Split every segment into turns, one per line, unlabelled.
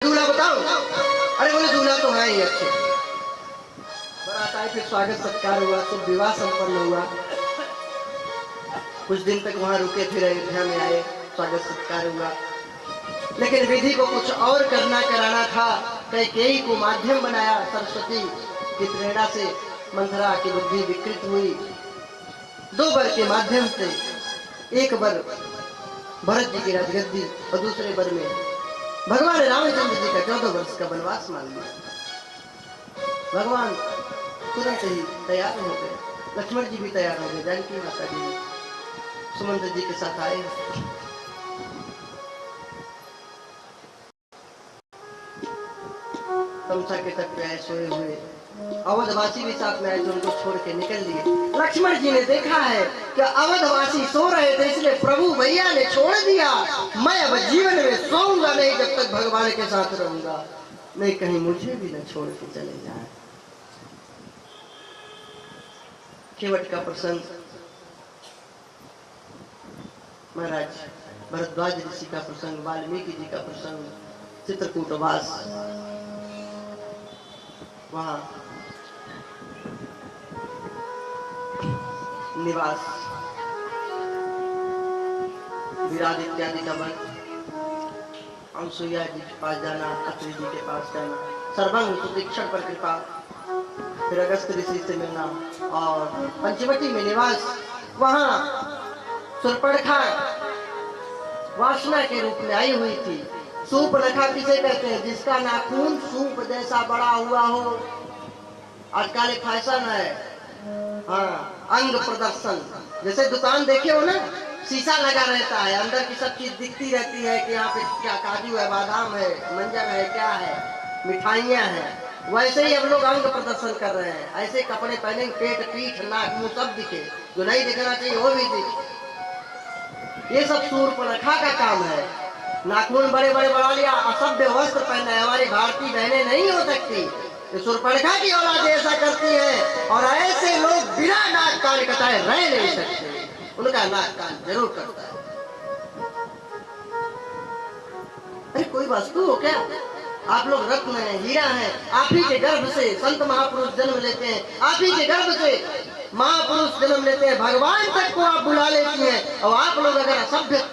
दूल्हा बताओ? अरे बोले दूल्हा तो है ही अच्छे। बारात आई, फिर स्वागत सत्कार हुआ, तो विवाह संपन्न हुआ। कुछ दिन तक वहां रुके, फिर अयोध्या में आए, स्वागत सत्कार हुआ। लेकिन विधि को कुछ और करना कराना था। कैकेयी को माध्यम बनाया। सरस्वती की प्रेरणा से मंथरा की बुद्धि विकृत हुई। 2 वर के माध्यम से, एक वर भरत जी की राजगद्दी और दूसरे वर में भगवान रामचंद्र जी का 14 वर्ष का वनवास मांग लिया। भगवान तुरंत ही तैयार हो गए। लक्ष्मण जी भी तैयार हो गए, जानकी माता जी सुमंत्र जी के साथ आए। तमसा के तट पे आए सोए हुए। अवधवासी भी साथ में आए तो उनको छोड़ के निकल लिए। लक्ष्मण जी ने देखा है कि अवधवासी सो रहे थे, इसलिए प्रभु भैया ने छोड़ दिया। मैं अब जीवन में सोऊंगा नहीं जब तक भगवान के साथ रहूंगा, नहीं कहीं मुझे भी न छोड़ के चले जाए। केवट का प्रसंग, महाराज भरद्वाज ऋषि का प्रसंग, वाल्मीकि जी का प्रसंग, चित्रकूटवास, वहां निवास, विराट इत्यादि का वर्ग, अनसुईया जी के पास जाना, अत्रि जी के पास जाना, सर्वंग सुदीक्षण पर कृपा, फिर अगस्त ऋषि से मिलना, और पंचवटी में निवास। वहां शूर्पणखा वासना के रूप में आई हुई थी। शूर्पणखा किसे कहते हैं? जिसका नाखून सूप जैसा बड़ा हुआ हो। आजकल फैशन है, हाँ, अंग प्रदर्शन। जैसे दुकान देखे हो ना, शीशा लगा रहता है, अंदर की सब चीज दिखती रहती है कि यहाँ पे क्या काजू है, बादाम है, मंजर है, क्या है, मिठाइयाँ हैं। वैसे ही हम लोग अंग प्रदर्शन कर रहे हैं। ऐसे कपड़े पहने, पेट पीठ नाक मुंह सब दिखे, जो नहीं दिखना चाहिए वो भी दिखे। ये सब शूर्पणखा का काम है। नाखून बड़े बड़े बढ़ा लिया, असभ्य वस्त्र पहना है। हमारी भारतीय बहनें नहीं हो सकती। शूर्पणखा की औलाद ऐसा करती है, और ऐसे लोग बिना नाक कान कटाए रह नहीं सकते। उनका नाक कान जरूर करता है। अरे कोई वस्तु हो क्या? आप लोग रत्न है, हीरा है। आप ही के गर्भ से संत महापुरुष जन्म लेते हैं, आप ही के गर्भ से महापुरुष जन्म लेते हैं। भगवान तक को आप बुला लेती हैं, और आप लोग अगर असभ्य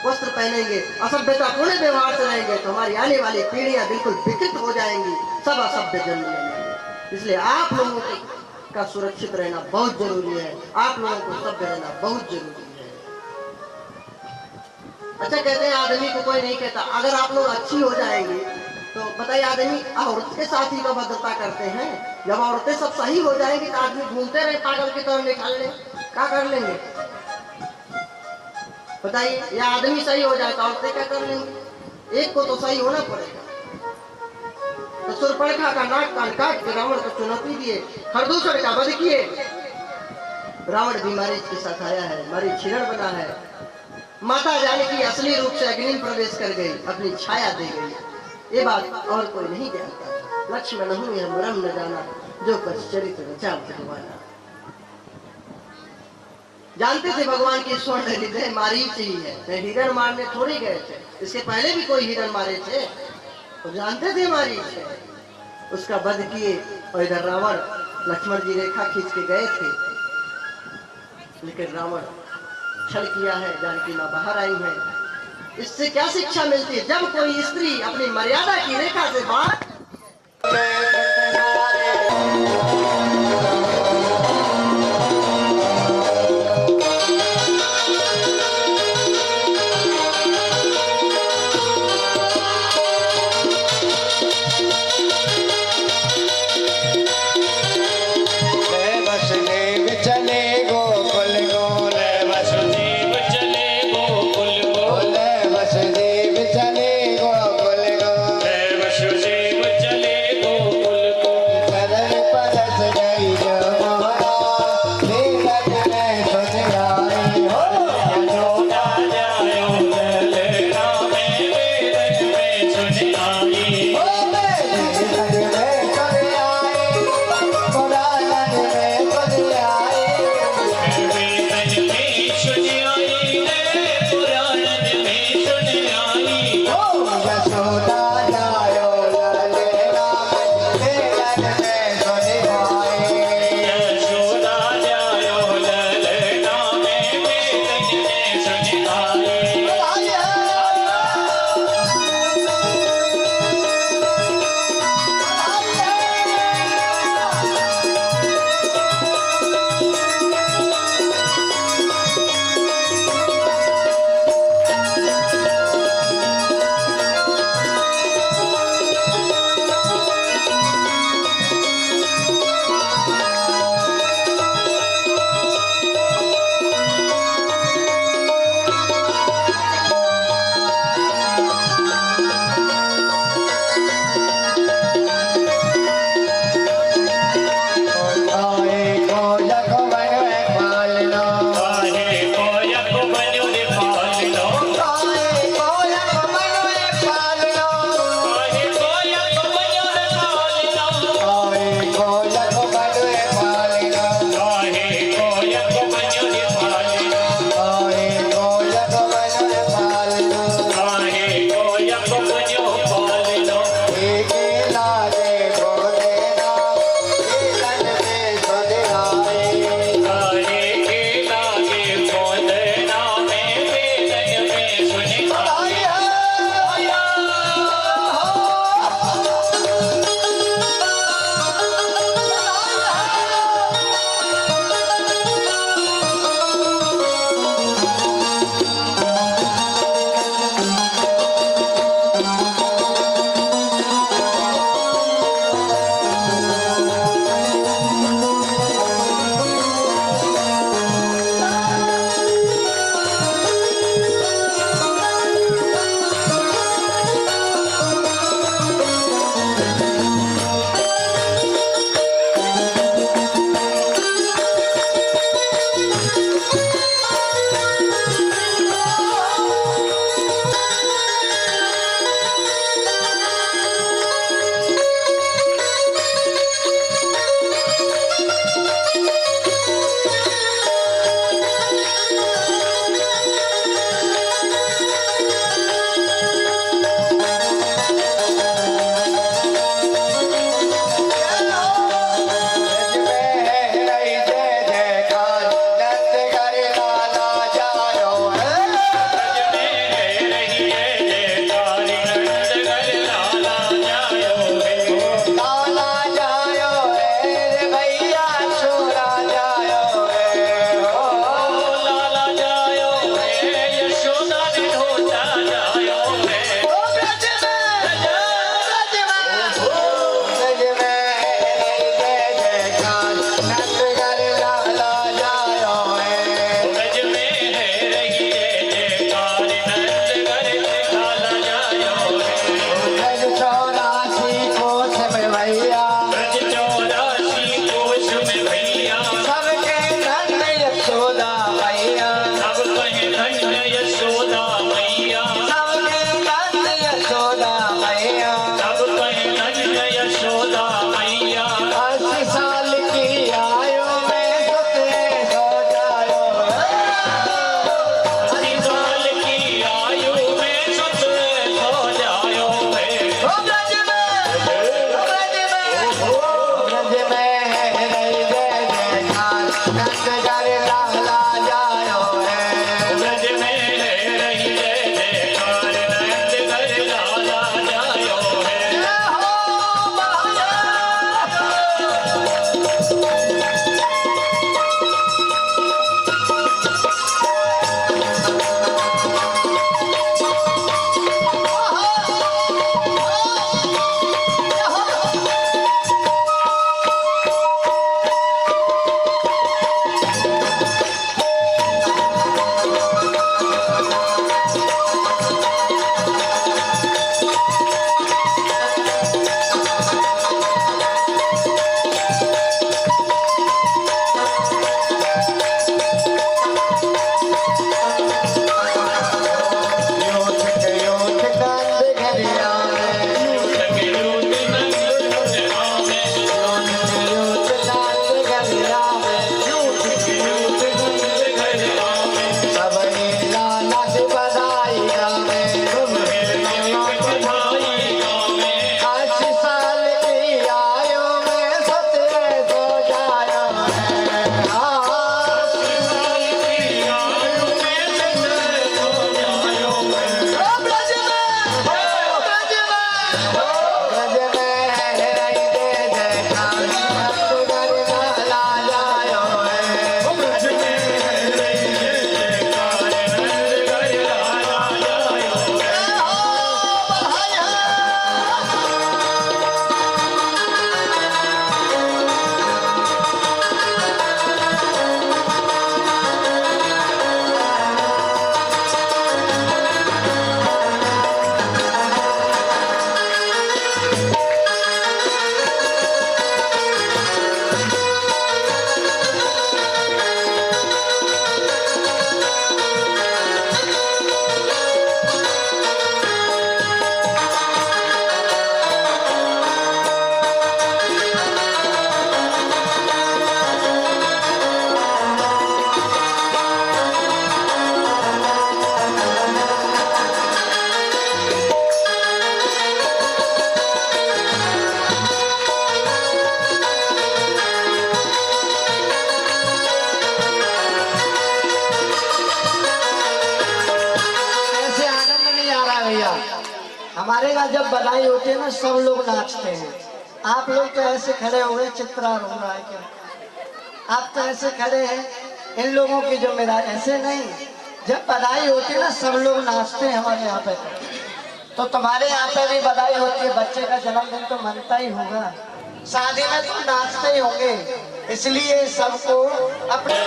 वस्त्र पहनेंगे, असभ्यता पूर्ण व्यवहार से रहेंगे, तो हमारी आने वाली पीढ़ियां बिल्कुल विकृत हो जाएंगी, सब असभ्य जन्म लेंगे। इसलिए आप लोगों का सुरक्षित रहना बहुत जरूरी है। आप लोगों को सभ्य रहना बहुत जरूरी है। अच्छा, कहते हैं आदमी को कोई नहीं कहता। अगर आप लोग अच्छी हो जाएंगे तो बताइए, आदमी औरत के साथ ही तो भद्रता करते हैं। जब औरतें सब सही हो जाएंगी तो आदमी घूमते रहे पागल की तरह, निकाल ले, क्या कर लेंगे बताइए? या आदमी सही हो जाए तो औरतें क्या कर लेंगी? एक को तो सही होना पड़ेगा। तो शूर्पणखा का नाक कान काट के रावण को चुनौती दिए, खरदूषण का वध किए। रावण भी मारीच के साथ आया है, मारीच हिरण बना है। माता जानकी असली रूप से अग्नि में प्रवेश कर गई, अपनी छाया दे गई। ये बात और कोई नहीं जानता। लक्ष्मण हूँ यह मरम न जाना, जो कछ चरित्र रचा भगवाना। जानते थे भगवान की स्वर्ण हृदय मारीच ही है। हिरण मारने थोड़ी गए थे, इसके पहले भी कोई हिरण मारे थे, तो जानते थे मारीच है। उसका वध किए, और इधर रावण, लक्ष्मण जी रेखा खींच के गए थे, लेकिन रावण छल किया है। जानकी मां बाहर आई है। इससे क्या शिक्षा मिलती है? जब कोई स्त्री अपनी मर्यादा की रेखा से बाहर
वसुदेव हमारे यहाँ जब बधाई होती है ना सब लोग नाचते हैं। आप लोग तो ऐसे खड़े हो गए, चित्रा रो रहा है क्या? आप तो ऐसे खड़े हैं, इन लोगों की जो मेरा ऐसे नहीं। जब बधाई होती है ना सब लोग नाचते हैं हमारे यहाँ पे। तो तुम्हारे यहाँ पे भी बधाई होती है, बच्चे का जन्मदिन तो मनता ही होगा, शादी में तो नाचते ही होंगे। इसलिए सबको अपने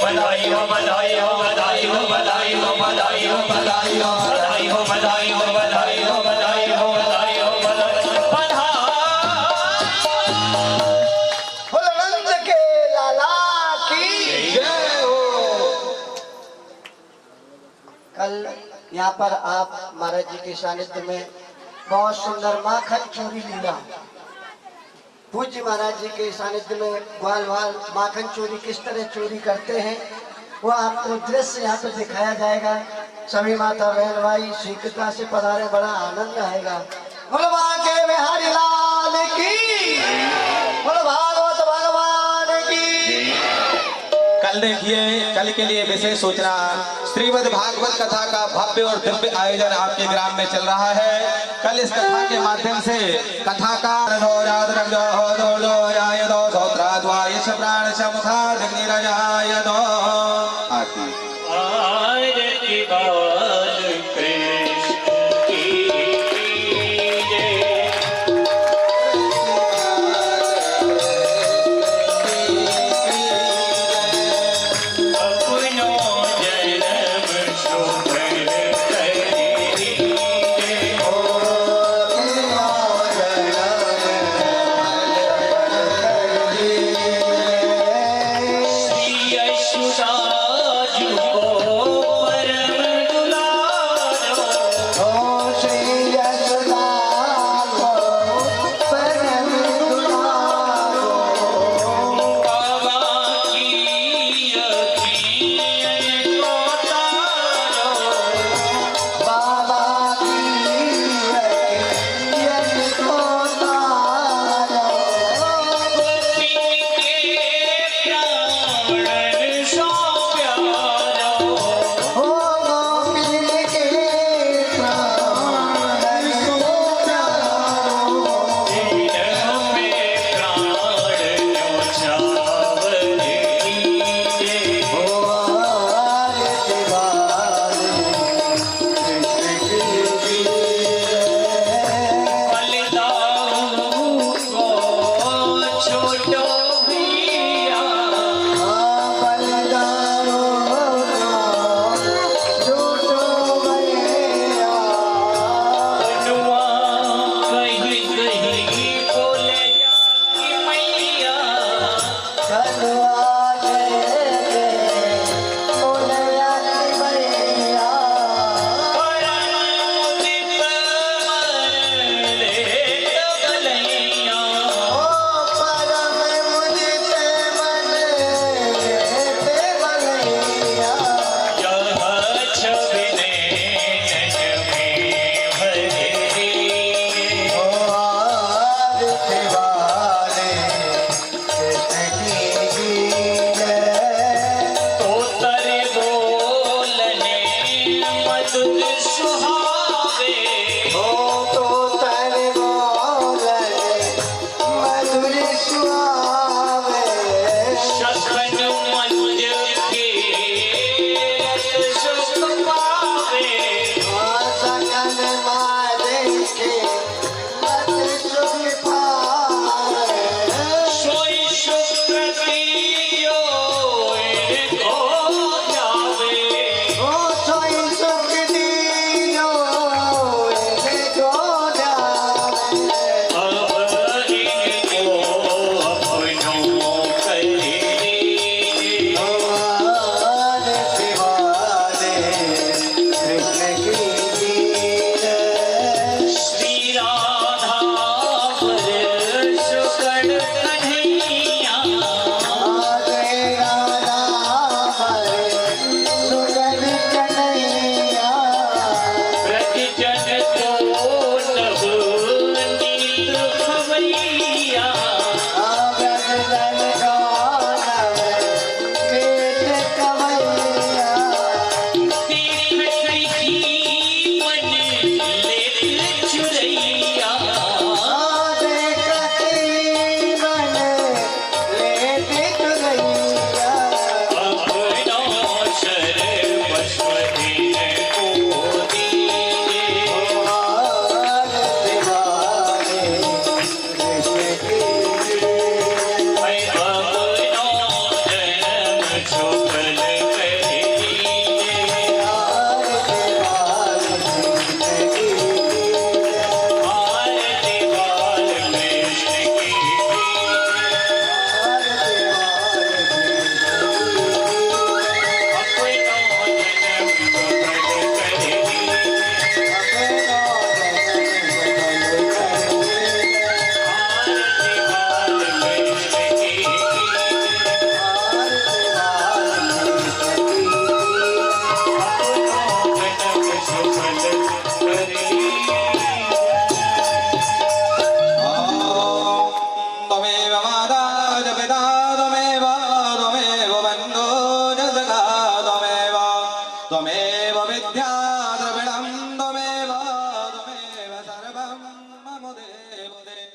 बधाई हो बधाई हो बधाई हो बधाई हो बधाई हो बधाई हो बधाई हो बधाई हो बधाई हो बधाई हो बधाई हो
नंद के लाला की
जय हो।
कल यहाँ पर आप महाराज जी के सानिध्य में बहुत सुंदर माखन चोरी लीला, पूज्य महाराज जी के सानिध्य में ग्वाल वाल माखन चोरी किस तरह चोरी करते हैं वो आपको दृश्य यहाँ पे दिखाया जाएगा। सभी माता बहन भाई शीघ्रता से पधारे, बड़ा आनंद आएगा। बोलो के बिहारी लाल की, बोलो भागवत भगवान की।
कल देखिए, कल के लिए विशेष सूचना, श्रीमद् भागवत कथा का भव्य और दिव्य आयोजन आपके ग्राम में चल रहा है। कल इस कथा के माध्यम से कथा का प्राण